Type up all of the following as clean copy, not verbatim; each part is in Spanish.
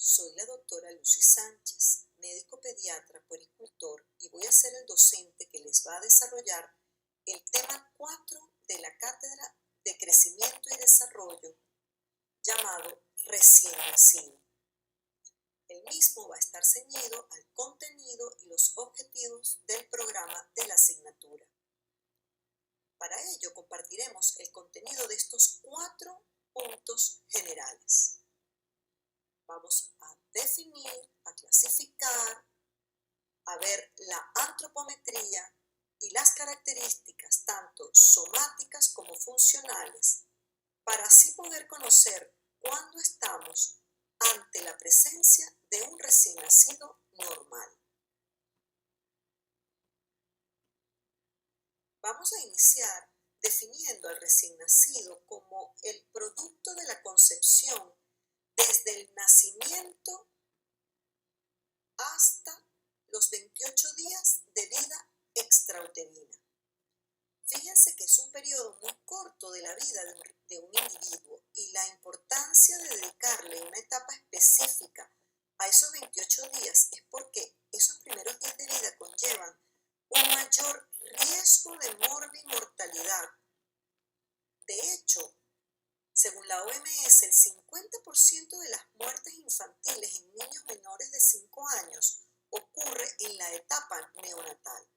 Soy la doctora Lucy Sánchez, médico pediatra puericultor y voy a ser el docente que les va a desarrollar el tema 4 de la cátedra de crecimiento y desarrollo llamado recién nacido. El mismo va a estar ceñido al contenido y los objetivos del programa de la asignatura. Para ello compartiremos el contenido de estos 4 puntos generales. Vamos a definir, a clasificar, a ver la antropometría y las características tanto somáticas como funcionales, para así poder conocer cuándo estamos ante la presencia de un recién nacido normal. Vamos a iniciar definiendo al recién nacido como el producto de la concepción desde el nacimiento hasta los 28 días de vida extrauterina. Fíjense que es un periodo muy corto de la vida de un individuo y la importancia de dedicarle una etapa específica a esos 28 días es porque esos primeros días de vida conllevan un mayor riesgo de mortalidad. De hecho, según la OMS, el 50% de las muertes infantiles en niños menores de 5 años ocurre en la etapa neonatal.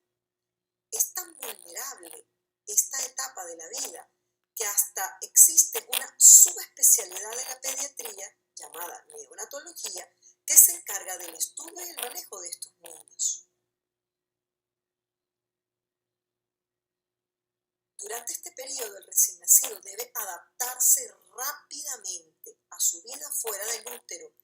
Es tan vulnerable esta etapa de la vida que hasta existe una subespecialidad de la pediatría llamada neonatología que se encarga del estudio y el manejo de estos niños. Durante este periodo, el recién nacido debe adaptarse rápidamente a su vida fuera del útero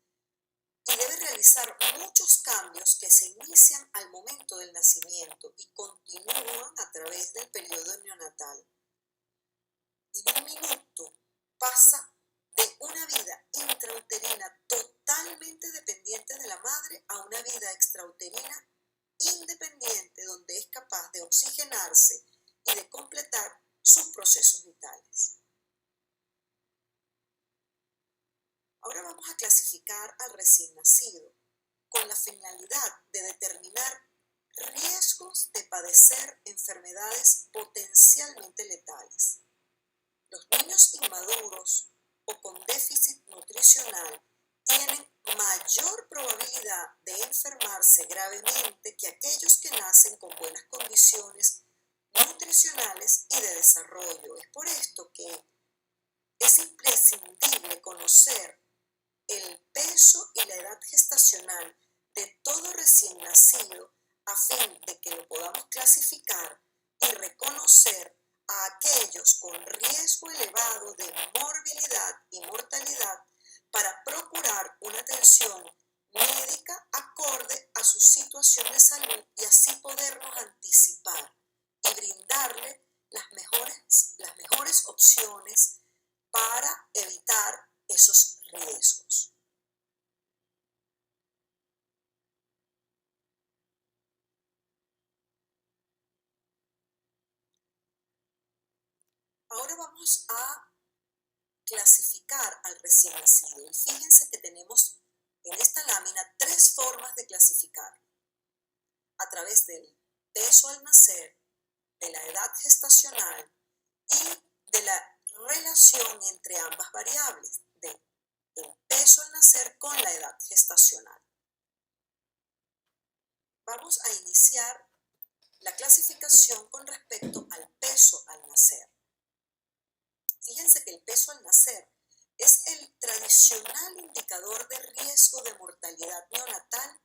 y debe realizar muchos cambios que se inician al momento del nacimiento y continúan a través del periodo neonatal. En un minuto pasa de una vida intrauterina totalmente dependiente de la madre a una vida extrauterina independiente donde es capaz de oxigenarse y de completar sus procesos vitales. Ahora vamos a clasificar al recién nacido con la finalidad de determinar riesgos de padecer enfermedades potencialmente letales. Los niños inmaduros o con déficit nutricional tienen mayor probabilidad de enfermarse gravemente que aquellos que nacen con buenas condiciones nutricionales y de desarrollo. Es por esto que es imprescindible conocer el peso y la edad gestacional de todo recién nacido a fin de que lo podamos clasificar y reconocer a aquellos con riesgo elevado de morbilidad y mortalidad para procurar una atención médica acorde a su situación de salud y así podernos anticipar y brindarle las mejores opciones para evitar esos riesgos. Ahora vamos a clasificar al recién nacido y fíjense que tenemos en esta lámina 3 formas de clasificar: a través del peso al nacer, de la edad gestacional y de la relación entre ambas variables, del peso al nacer con la edad gestacional. Vamos a iniciar la clasificación con respecto al peso al nacer. Fíjense que el peso al nacer es el tradicional indicador de riesgo de mortalidad neonatal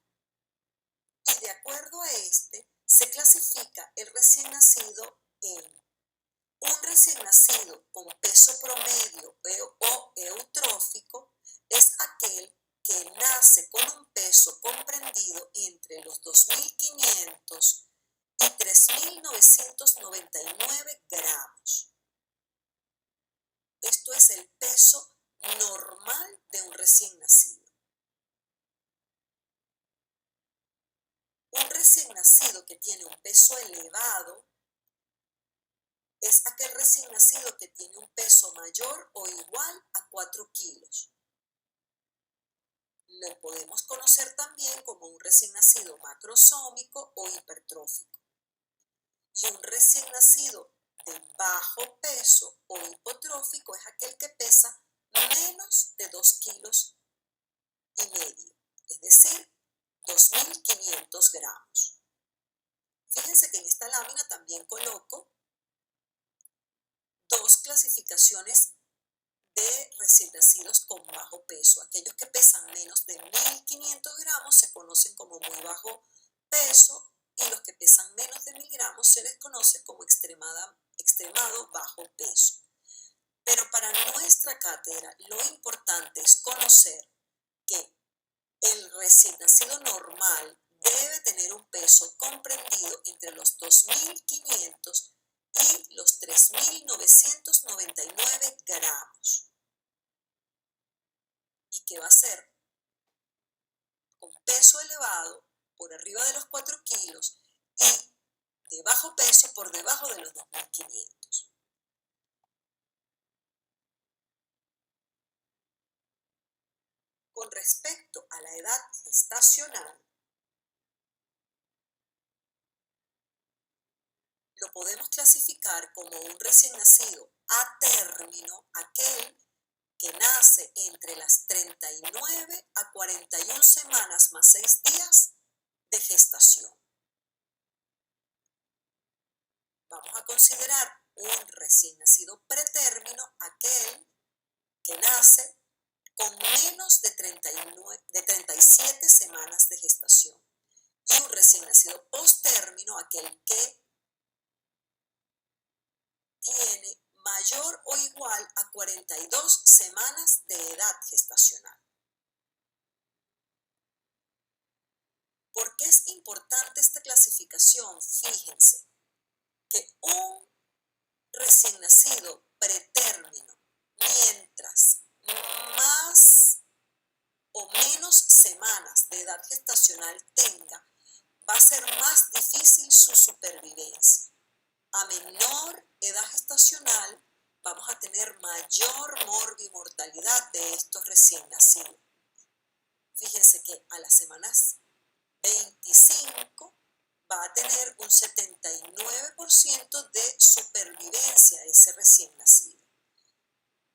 y de acuerdo a este se clasifica el recién nacido en un recién nacido con peso promedio o eutrófico es aquel que nace con un peso comprendido entre los 2.500 y 3.999 gramos. Esto es el peso normal de un recién nacido. Un recién nacido que tiene un peso elevado es aquel recién nacido que tiene un peso mayor o igual a 4 kilos. Lo podemos conocer también como un recién nacido macrosómico o hipertrófico. Y un recién nacido de bajo peso o hipotrófico es aquel que pesa menos de 2,5 kilos, es decir, 2.500 gramos. Fíjense que en esta lámina también coloco dos clasificaciones de recién nacidos con bajo peso. Aquellos que pesan menos de 1.500 gramos se conocen como muy bajo peso y los que pesan menos de 1.000 gramos se les conoce como extremado bajo peso. Pero para nuestra cátedra lo importante es conocer que el recién nacido normal debe tener un peso comprendido entre los 2.500 y los 3.999 gramos. Y que va a ser con peso elevado por arriba de los 4 kilos y de bajo peso por debajo de los 2.500. Con respecto a la edad gestacional, lo podemos clasificar como un recién nacido a término, aquel que nace entre las 39 a 41 semanas más 6 días de gestación. Vamos a considerar un recién nacido pretérmino, aquel que nace con menos de 37 semanas de gestación. Y un recién nacido postérmino, aquel que tiene mayor o igual a 42 semanas de edad gestacional. ¿Por qué es importante esta clasificación? Fíjense que un recién nacido pretérmino, mientras más o menos semanas de edad gestacional tenga, va a ser más difícil su supervivencia. A menor edad gestacional vamos a tener mayor morbimortalidad de estos recién nacidos. Fíjense que a las semanas 25 va a tener un 79% de supervivencia ese recién nacido.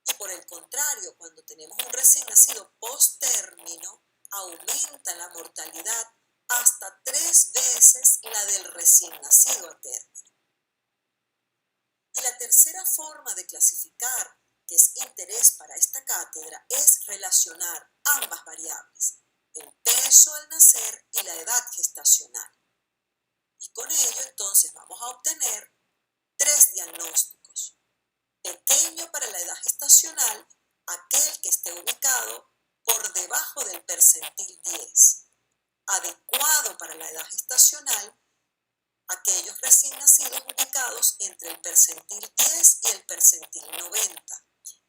Y por el contrario, cuando tenemos un recién nacido post-término, aumenta la mortalidad hasta 3 veces la del recién nacido a término. Y la tercera forma de clasificar, que es interés para esta cátedra, es relacionar ambas variables, el peso al nacer y la edad gestacional. Y con ello entonces vamos a obtener 3 diagnósticos. Pequeño para la edad gestacional, aquel que esté ubicado por debajo del percentil 10. Adecuado para la edad gestacional, aquellos recién nacidos ubicados entre el percentil 10 y el percentil 90.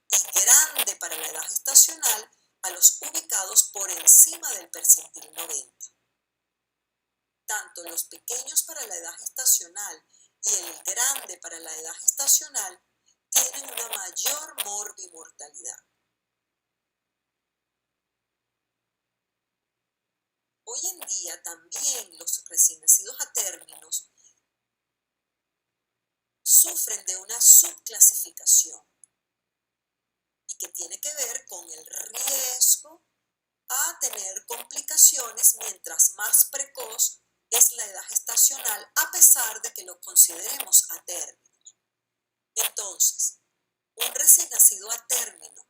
Y grande para la edad gestacional, a los ubicados por encima del percentil 90. Tanto los pequeños para la edad gestacional y el grande para la edad gestacional tienen una mayor morbimortalidad. Hoy en día también los recién nacidos a términos sufren de una subclasificación y que tiene que ver con el riesgo a tener complicaciones mientras más precoz es la edad gestacional, a pesar de que lo consideremos a términos. Entonces, un recién nacido a término,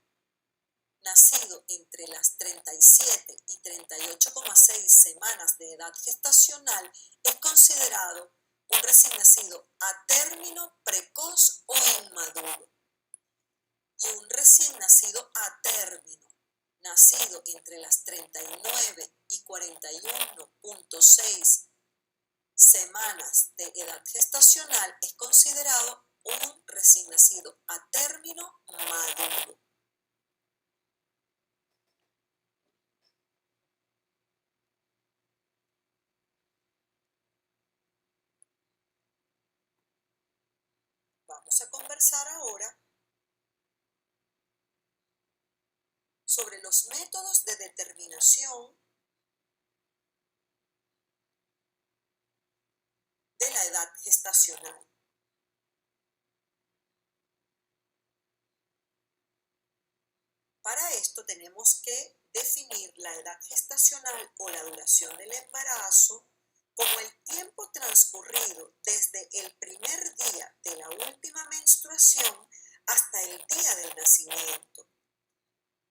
nacido entre las 37 y 38,6 semanas de edad gestacional, es considerado un recién nacido a término precoz o inmaduro. Y un recién nacido a término, nacido entre las 39 y 41,6 semanas de edad gestacional, es considerado un recién nacido a término maduro. Vamos a conversar ahora sobre los métodos de determinación de la edad gestacional. Para esto tenemos que definir la edad gestacional o la duración del embarazo como el tiempo transcurrido desde el primer día de la última menstruación hasta el día del nacimiento,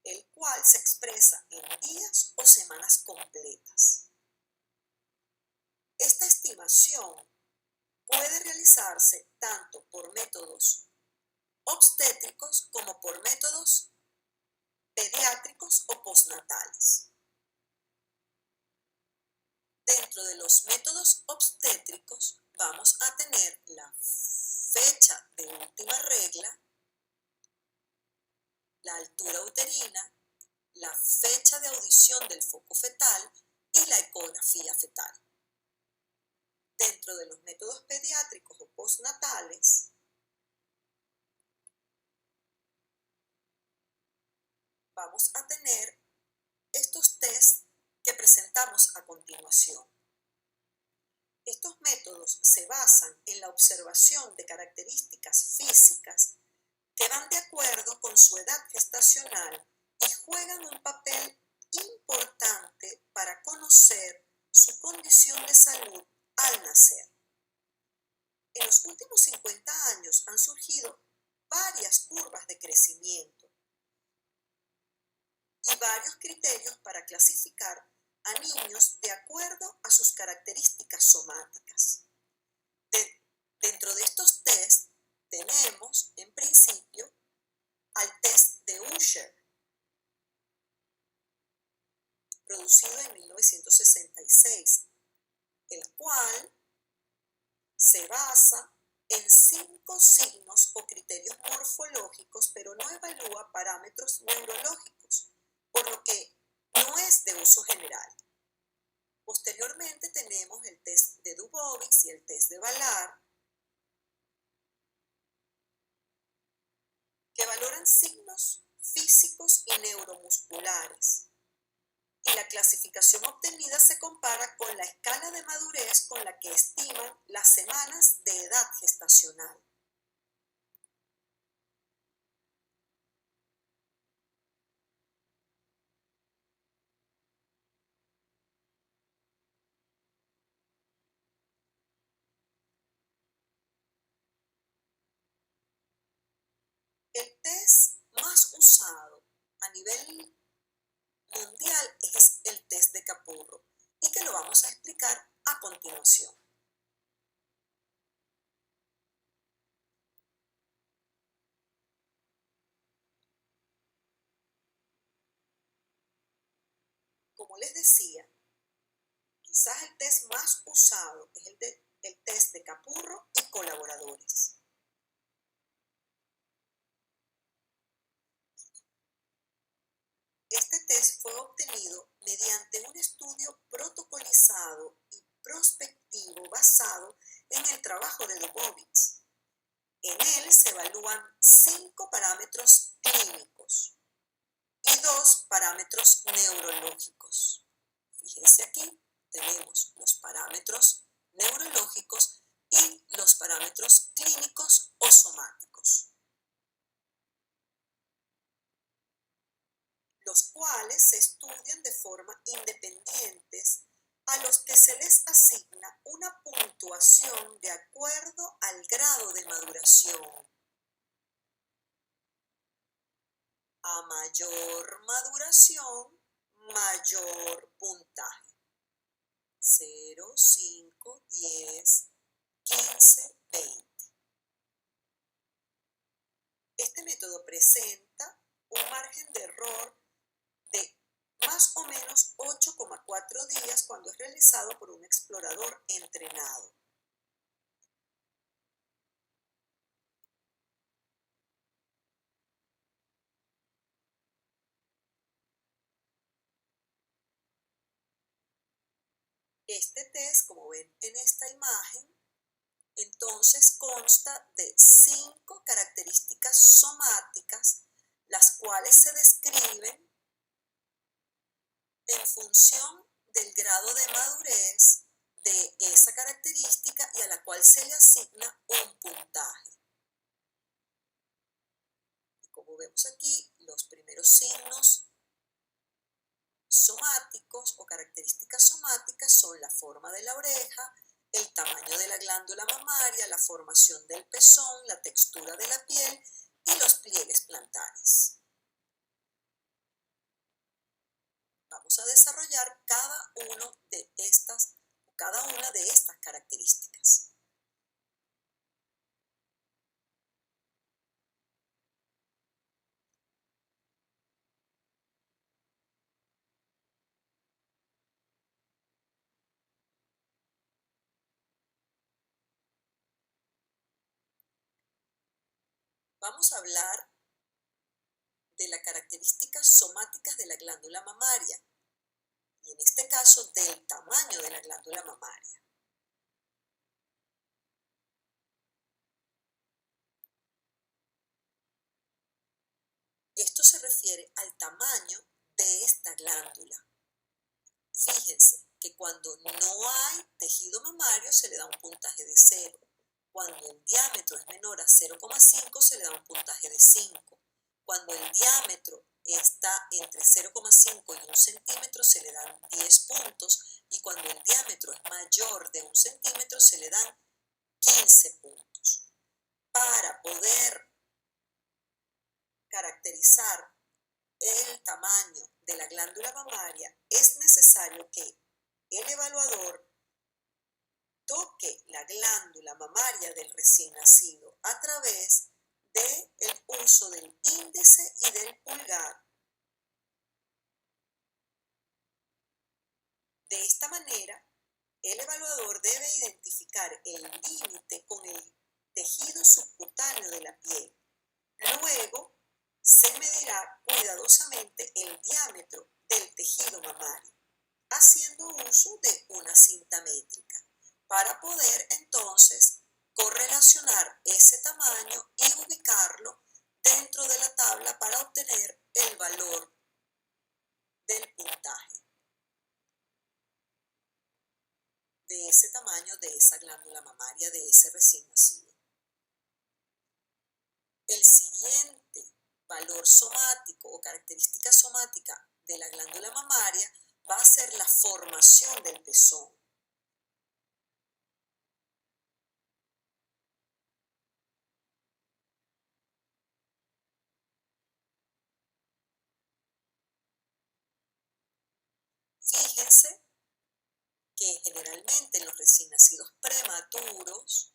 el cual se expresa en días o semanas completas. Esta estimación puede realizarse tanto por métodos obstétricos como por métodos pediátricos o postnatales. Dentro de los métodos obstétricos vamos a tener la fecha de última regla, la altura uterina, la fecha de audición del foco fetal y la ecografía fetal. Dentro de los métodos pediátricos o postnatales, vamos a tener estos test que presentamos a continuación. Estos métodos se basan en la observación de características físicas que van de acuerdo con su edad gestacional y juegan un papel importante para conocer su condición de salud al nacer. En los últimos 50 años han surgido varias curvas de crecimiento y varios criterios para clasificar a niños de acuerdo a sus características somáticas. Dentro de estos test tenemos, en principio, al test de Usher, producido en 1966, el cual se basa en 5 signos o criterios morfológicos, pero no evalúa parámetros neurológicos, por lo que no es de uso general. Posteriormente tenemos el test de Dubovik y el test de Ballard, que valoran signos físicos y neuromusculares. Y la clasificación obtenida se compara con la escala de madurez con la que estiman las semanas de edad gestacional. El test más usado a nivel mundial es el test de Capurro y que lo vamos a explicar a continuación. Como les decía, quizás el test más usado es el test de Capurro y colaboradores. Este test fue obtenido mediante un estudio protocolizado y prospectivo basado en el trabajo de Dubovik. En él se evalúan 5 parámetros clínicos y 2 parámetros neurológicos. Fíjense aquí, tenemos los parámetros neurológicos y los parámetros clínicos o somáticos, los cuales se estudian de forma independiente, a los que se les asigna una puntuación de acuerdo al grado de maduración. A mayor maduración, mayor puntaje. 0, 5, 10, 15, 20. Este método presenta un margen de error de más o menos 8,4 días cuando es realizado por un explorador entrenado. Este test, como ven en esta imagen, entonces consta de 5 características somáticas, las cuales se describen en función del grado de madurez de esa característica y a la cual se le asigna un puntaje. Y como vemos aquí, los primeros signos somáticos o características somáticas son la forma de la oreja, el tamaño de la glándula mamaria, la formación del pezón, la textura de la piel y los pliegues plantares. Vamos a desarrollar cada una de estas características. Vamos a hablar de las características somáticas de la glándula mamaria y en este caso del tamaño de la glándula mamaria. Esto se refiere al tamaño de esta glándula. Fíjense que cuando no hay tejido mamario se le da un puntaje de 0. Cuando el diámetro es menor a 0,5 se le da un puntaje de 5. Cuando el diámetro está entre 0,5 y 1 centímetro se le dan 10 puntos y cuando el diámetro es mayor de 1 centímetro se le dan 15 puntos. Para poder caracterizar el tamaño de la glándula mamaria es necesario que el evaluador toque la glándula mamaria del recién nacido a través del uso del índice y del pulgar. De esta manera, el evaluador debe identificar el límite con el tejido subcutáneo de la piel. Luego, se medirá cuidadosamente el diámetro del tejido mamario, haciendo uso de una cinta métrica, para poder entonces correlacionar ese tamaño y ubicarlo dentro de la tabla para obtener el valor del puntaje de ese tamaño de esa glándula mamaria de ese recién nacido. El siguiente valor somático o característica somática de la glándula mamaria va a ser la formación del pezón. Fíjense que generalmente en los recién nacidos prematuros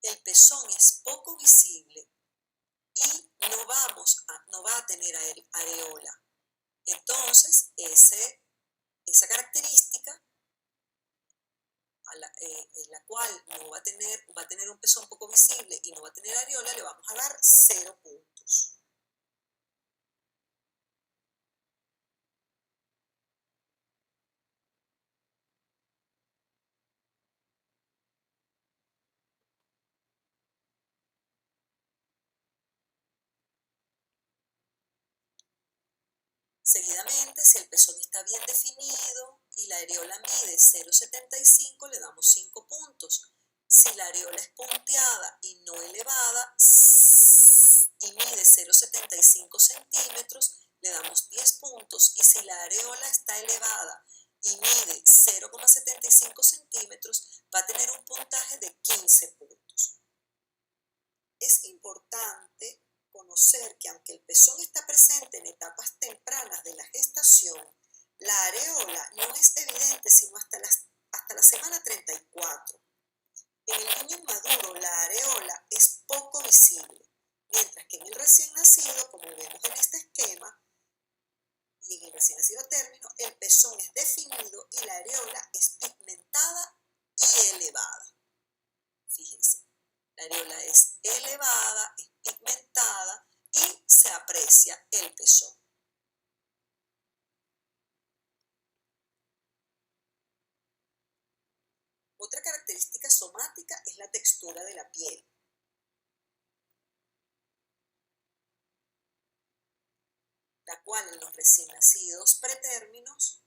el pezón es poco visible y no va a tener areola. Entonces, esa característica en la cual va a tener un pezón poco visible y no va a tener areola, le vamos a dar 0 puntos. Seguidamente, si el pezón está bien definido y la areola mide 0,75, le damos 5 puntos. Si la areola es punteada y no elevada y mide 0,75 centímetros, le damos 10 puntos. Y si la areola está elevada y mide 0,75 centímetros, va a tener un puntaje de 15 puntos. Es importante conocer que aunque el pezón está presente en etapas tempranas de la gestación, la areola no es evidente sino hasta la semana 34. En el niño inmaduro la areola es poco visible, mientras que en el recién nacido, como vemos en este esquema, y en el recién nacido a término, el pezón es definido y la areola es pigmentada y elevada. Fíjense. La areola es elevada, es pigmentada y se aprecia el pezón. Otra característica somática es la textura de la piel. la cual en los recién nacidos pretérminos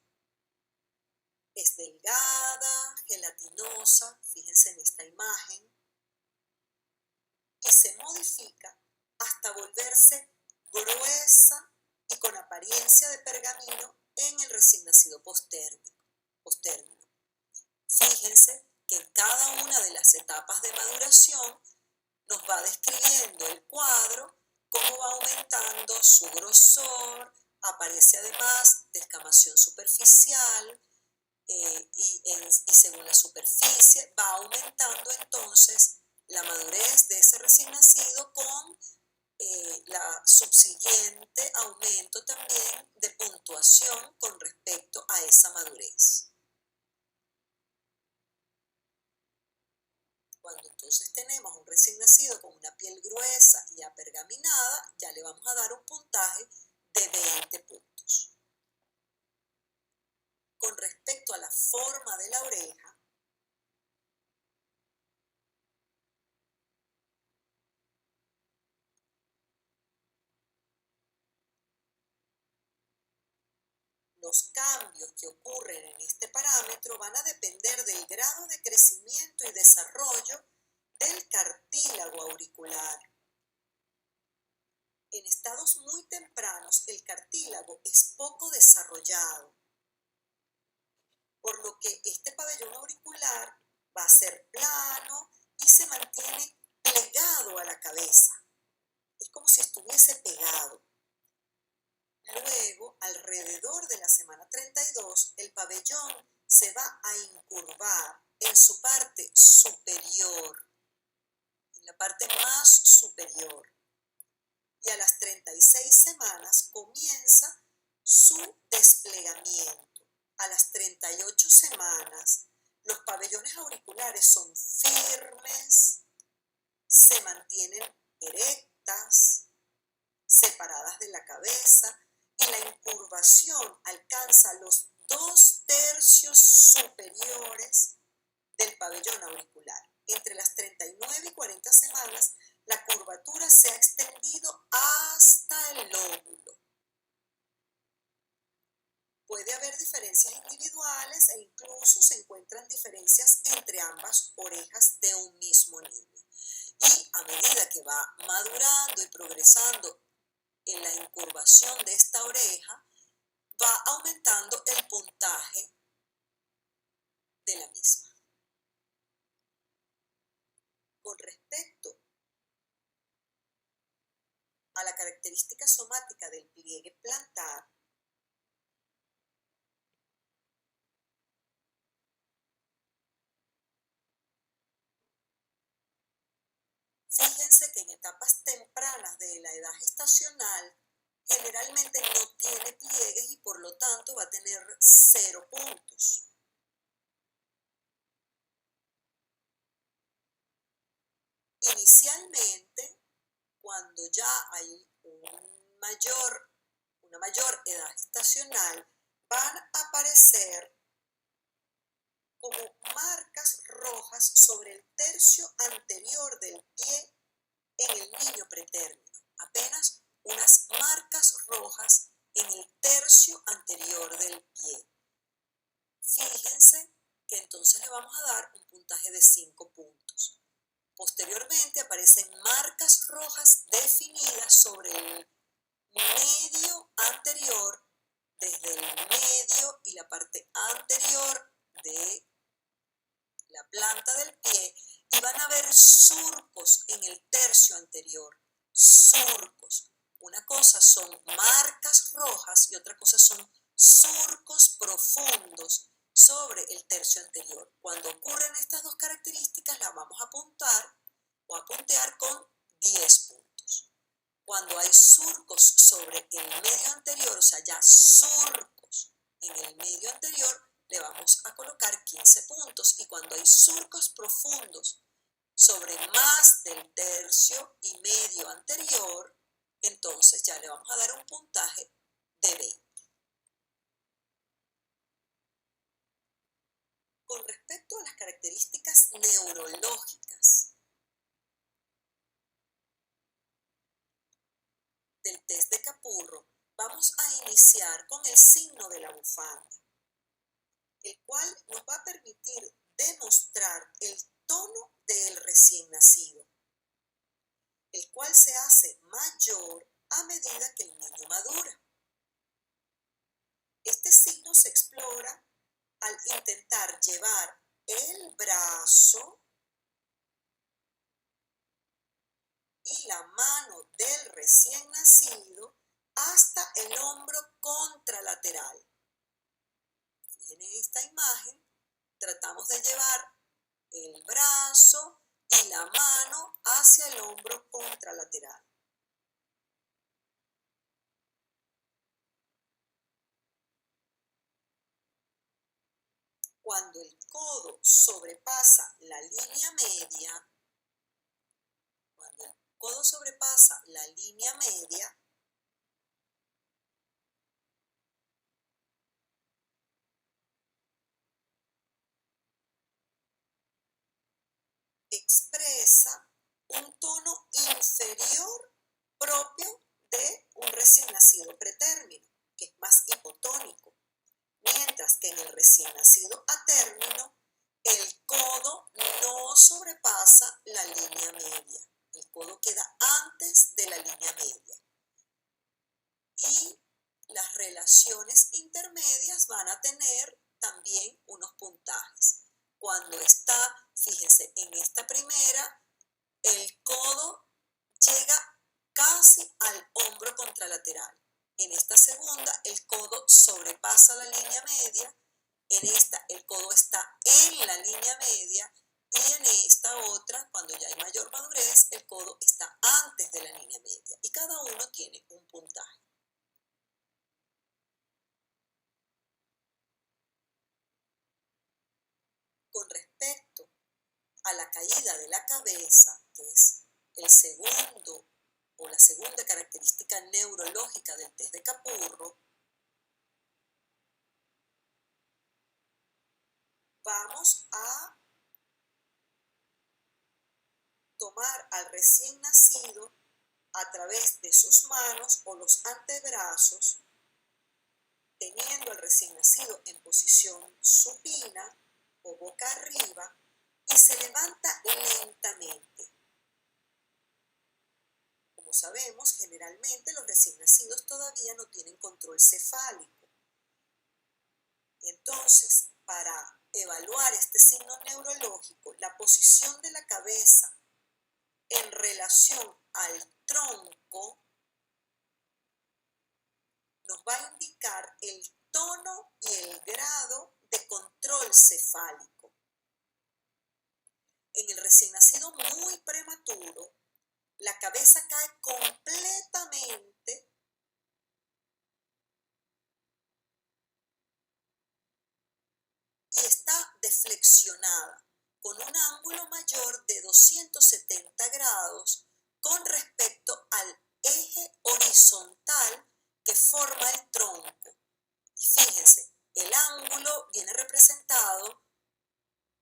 es delgada, gelatinosa, fíjense en esta imagen, y se modifica hasta volverse gruesa y con apariencia de pergamino en el recién nacido postérmino. Fíjense que en cada una de las etapas de maduración nos va describiendo el cuadro, cómo va aumentando su grosor, aparece además descamación superficial, y según la superficie va aumentando entonces la madurez de ese recién nacido con la subsiguiente aumento también de puntuación con respecto a esa madurez. Cuando entonces tenemos un recién nacido con una piel gruesa y apergaminada, ya le vamos a dar un puntaje de 20 puntos. Con respecto a la forma de la oreja, los cambios que ocurren en este parámetro van a depender del grado de crecimiento y desarrollo del cartílago auricular. En estados muy tempranos, el cartílago es poco desarrollado, por lo que este pabellón auricular va a ser plano y se mantiene plegado a la cabeza. Es como si estuviese pegado. Luego, alrededor de la semana 32, el pabellón se va a incurvar en su parte superior, en la parte más superior. Y a las 36 semanas comienza su desplegamiento. A las 38 semanas, los pabellones auriculares son firmes, se mantienen erectas, separadas de la cabeza, y la incurvación alcanza los 2/3 superiores del pabellón auricular. Entre las 39 y 40 semanas, la curvatura se ha extendido hasta el lóbulo. Puede haber diferencias individuales e incluso se encuentran diferencias entre ambas orejas de un mismo niño. Y a medida que va madurando y progresando en la incurvación de esta oreja, va aumentando el puntaje de la misma. Con respecto a la característica somática del pliegue plantar, fíjense que en etapas tempranas de la edad gestacional generalmente no tiene pliegues y por lo tanto va a tener 0 puntos. Inicialmente, cuando ya hay una mayor edad gestacional, van a aparecer como marcas rojas sobre el tercio anterior del pie en el niño pretérmino. Apenas unas marcas rojas en el tercio anterior del pie. Fíjense que entonces le vamos a dar un puntaje de 5 puntos. Posteriormente aparecen marcas rojas definidas sobre el medio anterior, desde el medio y la parte anterior de la planta del pie, y van a haber surcos en el tercio anterior. Surcos. Una cosa son marcas rojas y otra cosa son surcos profundos sobre el tercio anterior. Cuando ocurren estas dos características, las vamos a apuntar o a puntear con 10 puntos. Cuando hay surcos sobre el medio anterior, o sea, ya surcos en el medio anterior, le vamos a colocar 15 puntos. Y cuando hay surcos profundos sobre más del tercio y medio anterior, entonces ya le vamos a dar un puntaje de 20. Con respecto a las características neurológicas del test de Capurro, vamos iniciar con el signo de la bufanda, el cual nos va a permitir demostrar el tono del recién nacido, el cual se hace mayor a medida que el niño madura. Este signo se explora al intentar llevar el brazo y la mano del recién nacido hasta el hombro contralateral. En esta imagen tratamos de llevar el brazo y la mano hacia el hombro contralateral. Cuando el codo sobrepasa la línea media, expresa un tono inferior propio de un recién nacido pretérmino, que es más hipotónico, mientras que en el recién nacido a término el codo no sobrepasa la línea media. El codo queda antes de la línea media. Y las relaciones intermedias van a tener también unos puntajes. Cuando está, fíjense, en esta primera, el codo llega casi al hombro contralateral. En esta segunda, el codo sobrepasa la línea media. En esta, el codo está en la línea media. Y en esta otra, cuando ya hay mayor madurez, el codo está antes de la línea media. Y cada uno tiene un puntaje. Con respecto a la caída de la cabeza, que es el segundo o la segunda característica neurológica del test de Capurro, vamos a tomar al recién nacido a través de sus manos o los antebrazos, teniendo al recién nacido en posición supina o boca arriba, y se levanta lentamente. Como sabemos, generalmente los recién nacidos todavía no tienen control cefálico. Entonces, para evaluar este signo neurológico, la posición de la cabeza en relación al tronco nos va a indicar el tono y el grado de control cefálico. En el recién nacido muy prematuro, la cabeza cae completamente y está deflexionada con un ángulo mayor de 270 grados con respecto al eje horizontal que forma el tronco. Y fíjense, el ángulo viene representado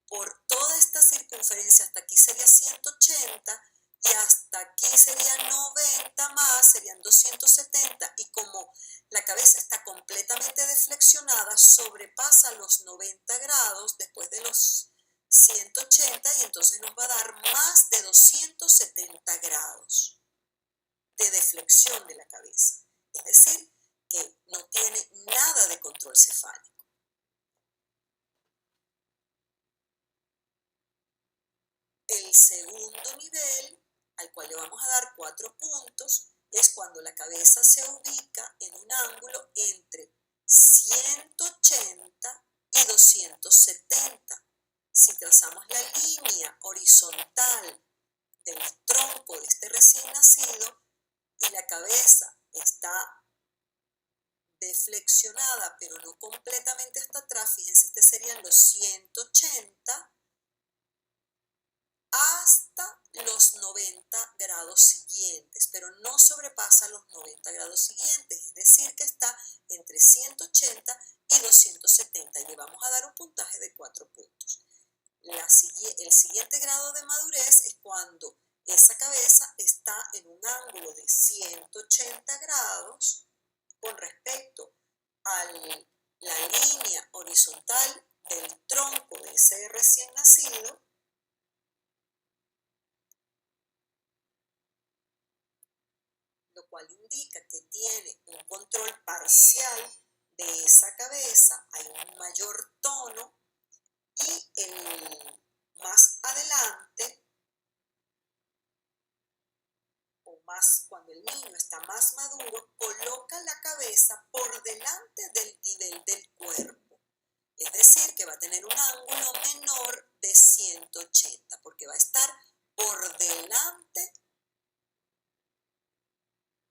por toda esta circunferencia, hasta aquí sería 180 y hasta aquí sería 90 más, serían 270, y como la cabeza está completamente deflexionada, sobrepasa los 90 grados después de los 180 y entonces nos va a dar más de 270 grados de deflexión de la cabeza. Es decir, que no tiene nada de control cefálico. El segundo nivel, al cual le vamos a dar 4 puntos, es cuando la cabeza se ubica en un ángulo entre 180 y 270. Si trazamos la línea horizontal del tronco de este recién nacido y la cabeza está deflexionada, pero no completamente hasta atrás, fíjense, este serían los 180 hasta los 90 grados siguientes, pero no sobrepasa los 90 grados siguientes, es decir, que está entre 180 y 270 y le vamos a dar un puntaje de 4 puntos. El siguiente grado de madurez es cuando esa cabeza está en un ángulo de 180 grados con respecto la línea horizontal del tronco de ese recién nacido, lo cual indica que tiene un control parcial de esa cabeza, hay un mayor tono y más adelante, o más cuando el niño está más maduro, coloca la cabeza por delante del nivel del cuerpo. Es decir, que va a tener un ángulo menor de 180, porque va a estar por delante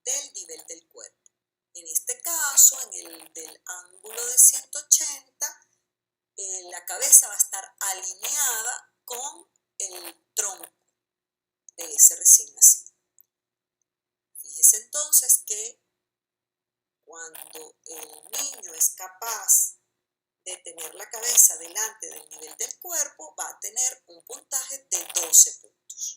del nivel del cuerpo. En este caso, en el del ángulo de 180, la cabeza va a estar alineada con el tronco de ese recién nacido. Fíjese entonces que cuando el niño es capaz de tener la cabeza delante del nivel del cuerpo, va a tener un puntaje